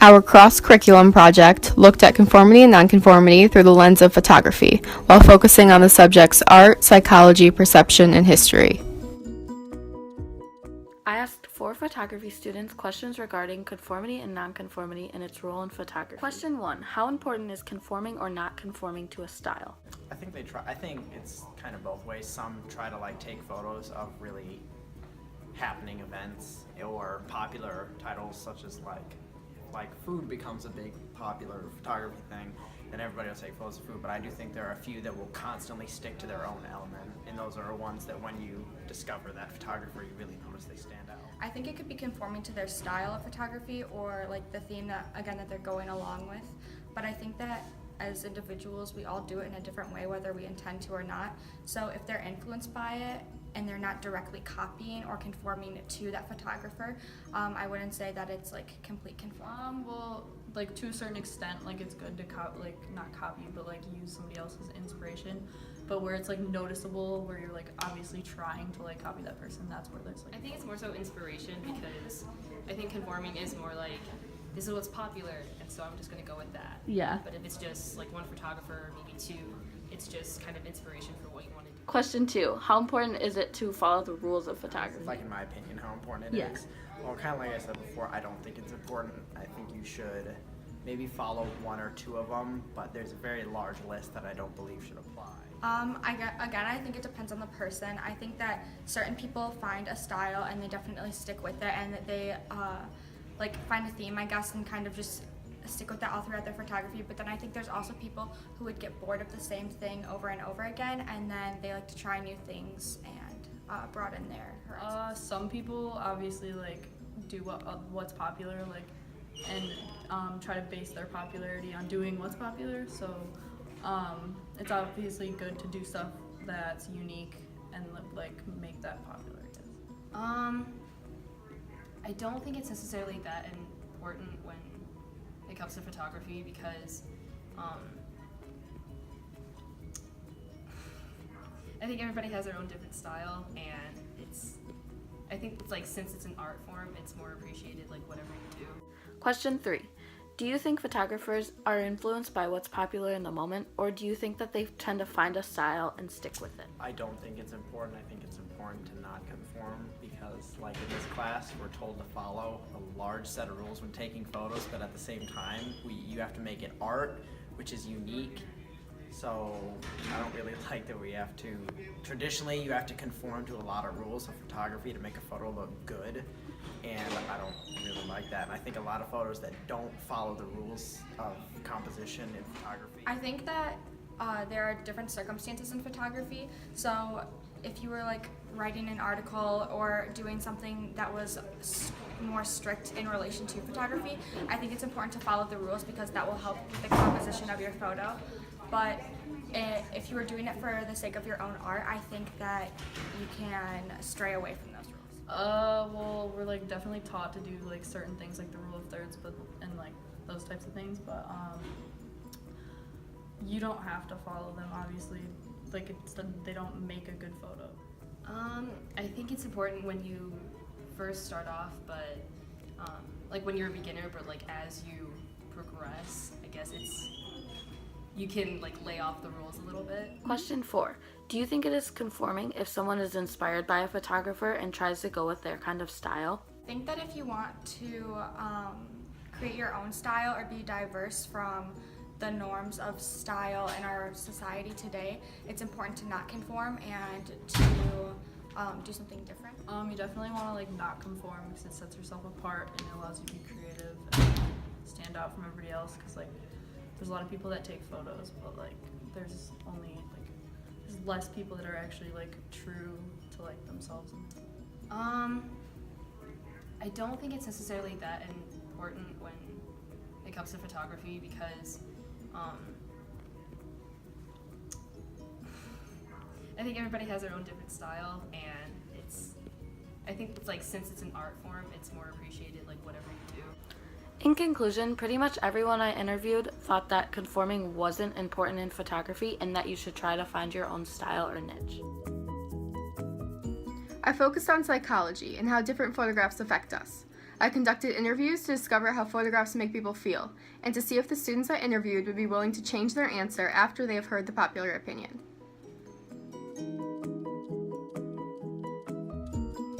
Our cross-curriculum project looked at conformity and nonconformity through the lens of photography, while focusing on the subjects art, psychology, perception, and history. I asked 4 photography students questions regarding conformity and nonconformity and its role in photography. Question 1. How important is conforming or not conforming to a style? I think it's kind of both ways. Some try to take photos of really happening events or popular titles, such as like food becomes a big popular photography thing, then everybody will take photos of food. But I do think there are a few that will constantly stick to their own element, and those are ones that when you discover that photographer, you really notice they stand out. I think it could be conforming to their style of photography or the theme that they're going along with. But I think that as individuals, we all do it in a different way, whether we intend to or not. So if they're influenced by it and they're not directly copying or conforming to that photographer, I wouldn't say that it's complete conform. Well, to a certain extent, it's good to not copy, but use somebody else's inspiration. But where it's noticeable, where you're obviously trying to copy that person, that's where there's I think it's more so inspiration, because I think conforming is more this is what's popular, and so I'm just gonna go with that. Yeah. But if it's just one photographer, maybe 2, it's just kind of inspiration for what you want to do. Question 2. How important is it to follow the rules of photography? In my opinion, how important it is. Well, kind of like I said before, I don't think it's important. I think you should maybe follow 1 or 2 of them, but there's a very large list that I don't believe should apply. I think it depends on the person. I think that certain people find a style and they definitely stick with it, and that they find a theme, I guess, and kind of just stick with that all throughout their photography. But then I think there's also people who would get bored of the same thing over and over again, and then they like to try new things and broaden their horizons. Some people obviously do what's popular, and try to base their popularity on doing what's popular. So it's obviously good to do stuff that's unique and make that popular, I guess. I don't think it's necessarily that important when it comes to photography, because I think everybody has their own different style, and I think it's since it's an art form, it's more appreciated whatever you do. Question 3. Do you think photographers are influenced by what's popular in the moment, or do you think that they tend to find a style and stick with it? I don't think it's important. I think it's important to not conform, because in this class, we're told to follow a large set of rules when taking photos, but at the same time, you have to make it art, which is unique. So I don't really like that we have to, traditionally you have to conform to a lot of rules of photography to make a photo look good, and I don't really like that. And I think a lot of photos that don't follow the rules of composition in photography. I think that there are different circumstances in photography. So if you were writing an article or doing something that was more strict in relation to photography, I think it's important to follow the rules, because that will help with the composition of your photo. But if you were doing it for the sake of your own art, I think that you can stray away from those rules. Well, we're definitely taught to do certain things, the rule of thirds, and those types of things, but you don't have to follow them, obviously. They don't make a good photo. I think it's important when you first start off, but when you're a beginner, but as you progress, I guess you can lay off the rules a little bit. Question 4. Do you think it is conforming if someone is inspired by a photographer and tries to go with their kind of style? I think that if you want to create your own style or be diverse from the norms of style in our society today, it's important to not conform and to do something different. You definitely want to not conform, because it sets yourself apart and it allows you to be creative and stand out from everybody else, because there's a lot of people that take photos, but there's only there's less people that are actually true to themselves. I don't think it's necessarily that important when it comes to photography, because I think everybody has their own different style, and I think it's since it's an art form, it's more appreciated whatever you do. In conclusion, pretty much everyone I interviewed thought that conforming wasn't important in photography and that you should try to find your own style or niche. I focused on psychology and how different photographs affect us. I conducted interviews to discover how photographs make people feel, and to see if the students I interviewed would be willing to change their answer after they have heard the popular opinion.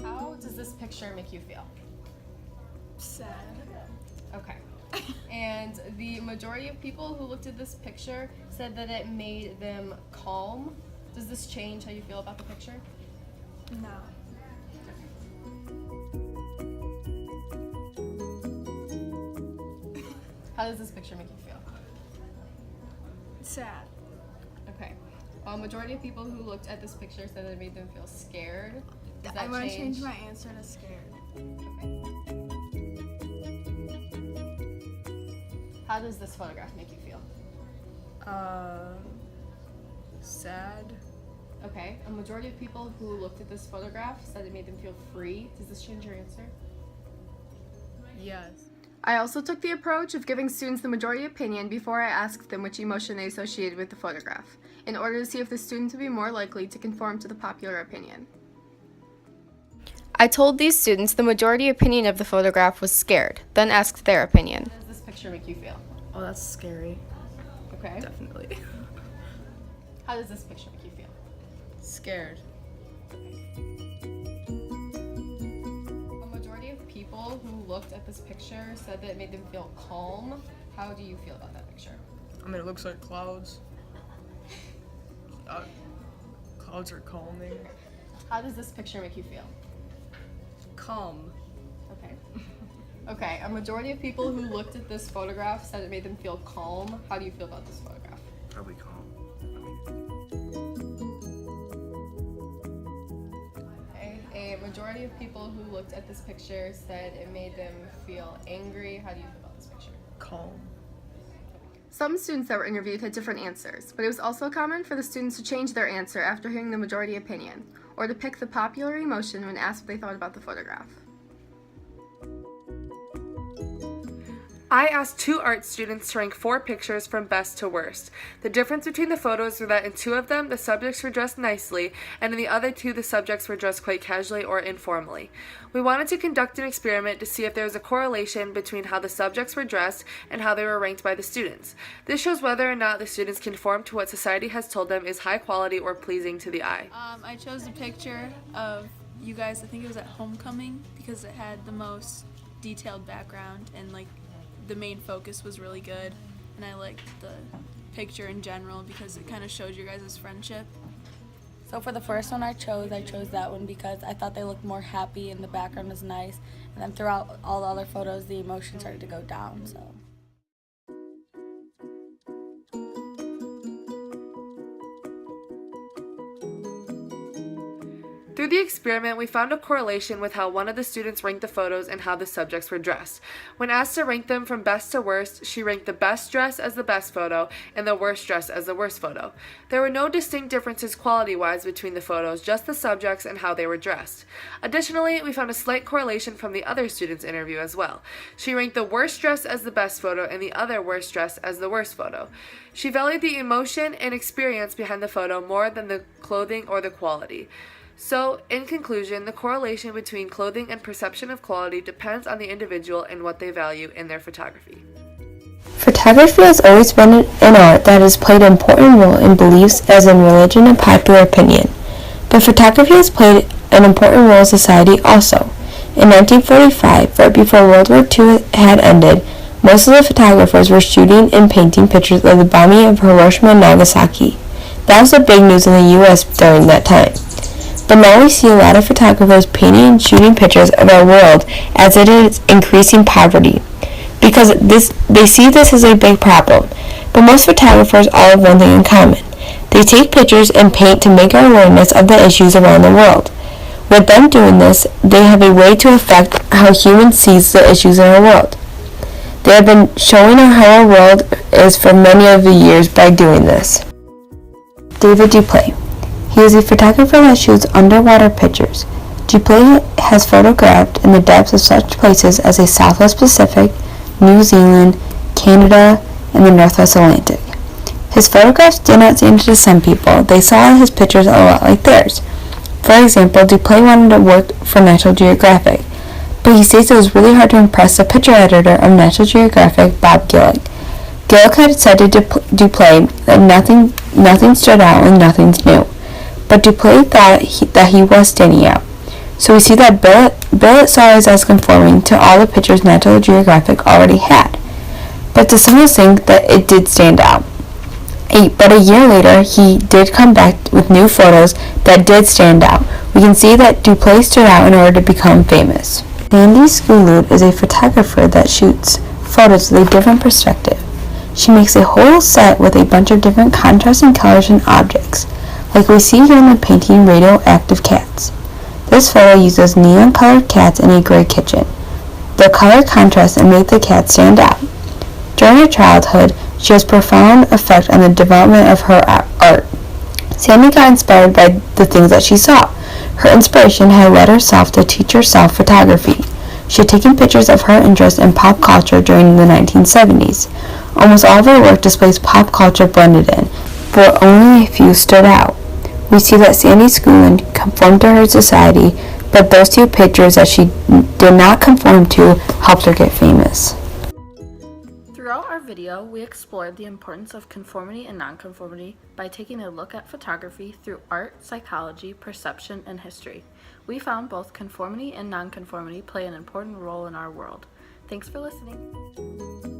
How does this picture make you feel? Sad. Okay. And the majority of people who looked at this picture said that it made them calm. Does this change how you feel about the picture? No. How does this picture make you feel? Sad. Okay. Majority of people who looked at this picture said that it made them feel scared. Does that I'm gonna change my answer to scared. How does this photograph make you feel? Sad. Okay. A majority of people who looked at this photograph said it made them feel free. Does this change your answer? Yes. I also took the approach of giving students the majority opinion before I asked them which emotion they associated with the photograph, in order to see if the students would be more likely to conform to the popular opinion. I told these students the majority opinion of the photograph was scared, then asked their opinion. How does this picture make you feel? Oh, that's scary. Okay. Definitely. How does this picture make you feel? Scared. A majority of people who looked at this picture said that it made them feel calm. How do you feel about that picture? I mean, it looks like clouds. Clouds are calming. How does this picture make you feel? Calm. Okay. Okay, a majority of people who looked at this photograph said it made them feel calm. How do you feel about this photograph? Probably calm. Okay, a majority of people who looked at this picture said it made them feel angry. How do you feel about this picture? Calm. Some students that were interviewed had different answers, but it was also common for the students to change their answer after hearing the majority opinion, or to pick the popular emotion when asked what they thought about the photograph. I asked 2 art students to rank 4 pictures from best to worst. The difference between the photos was that in 2 of them, the subjects were dressed nicely, and in the other 2, the subjects were dressed quite casually or informally. We wanted to conduct an experiment to see if there was a correlation between how the subjects were dressed and how they were ranked by the students. This shows whether or not the students conform to what society has told them is high quality or pleasing to the eye. I chose a picture of you guys, I think it was at homecoming, because it had the most detailed background and like the main focus was really good, and I liked the picture in general because it kind of showed your guys' friendship. So for the first one I chose that one because I thought they looked more happy and the background was nice, and then throughout all the other photos the emotion started to go down. So. Through the experiment, we found a correlation with how one of the students ranked the photos and how the subjects were dressed. When asked to rank them from best to worst, she ranked the best dress as the best photo and the worst dress as the worst photo. There were no distinct differences quality-wise between the photos, just the subjects and how they were dressed. Additionally, we found a slight correlation from the other student's interview as well. She ranked the worst dress as the best photo and the other worst dress as the worst photo. She valued the emotion and experience behind the photo more than the clothing or the quality. So, in conclusion, the correlation between clothing and perception of quality depends on the individual and what they value in their photography. Photography has always been an art that has played an important role in beliefs as in religion and popular opinion. But photography has played an important role in society also. In 1945, right before World War II had ended, most of the photographers were shooting and painting pictures of the bombing of Hiroshima and Nagasaki. That was the big news in the U.S. during that time. But now we see a lot of photographers painting and shooting pictures of our world as it is increasing poverty, because they see this as a big problem. But most photographers all have one thing in common. They take pictures and paint to make our awareness of the issues around the world. With them doing this, they have a way to affect how humans see the issues in our world. They have been showing how our world is for many of the years by doing this. David Duplay. He is a photographer that shoots underwater pictures. Duplay has photographed in the depths of such places as the Southwest Pacific, New Zealand, Canada, and the Northwest Atlantic. His photographs did not seem to some people. They saw his pictures a lot like theirs. For example, Duplay wanted to work for National Geographic, but he states it was really hard to impress the picture editor of National Geographic, Bob Gillick. Gillick had said to Duplay that nothing stood out and nothing's new, but Duplay thought that he was standing out. So we see that Billett saw us as conforming to all the pictures National Geographic already had, but to some of us think that it did stand out. But a year later, he did come back with new photos that did stand out. We can see that Duplay stood out in order to become famous. Sandy Scoulud is a photographer that shoots photos with a different perspective. She makes a whole set with a bunch of different contrasting colors and objects, like we see here in the painting Radioactive Cats. This photo uses neon-colored cats in a gray kitchen. The color contrasts and make the cats stand out. During her childhood, she has profound effect on the development of her art. Sandy got inspired by the things that she saw. Her inspiration had led herself to teach herself photography. She had taken pictures of her interest in pop culture during the 1970s. Almost all of her work displays pop culture blended in, but only a few stood out. We see that Sandy Scoulud conformed to her society, but those two pictures that she did not conform to helped her get famous. Throughout our video, we explored the importance of conformity and nonconformity by taking a look at photography through art, psychology, perception, and history. We found both conformity and nonconformity play an important role in our world. Thanks for listening.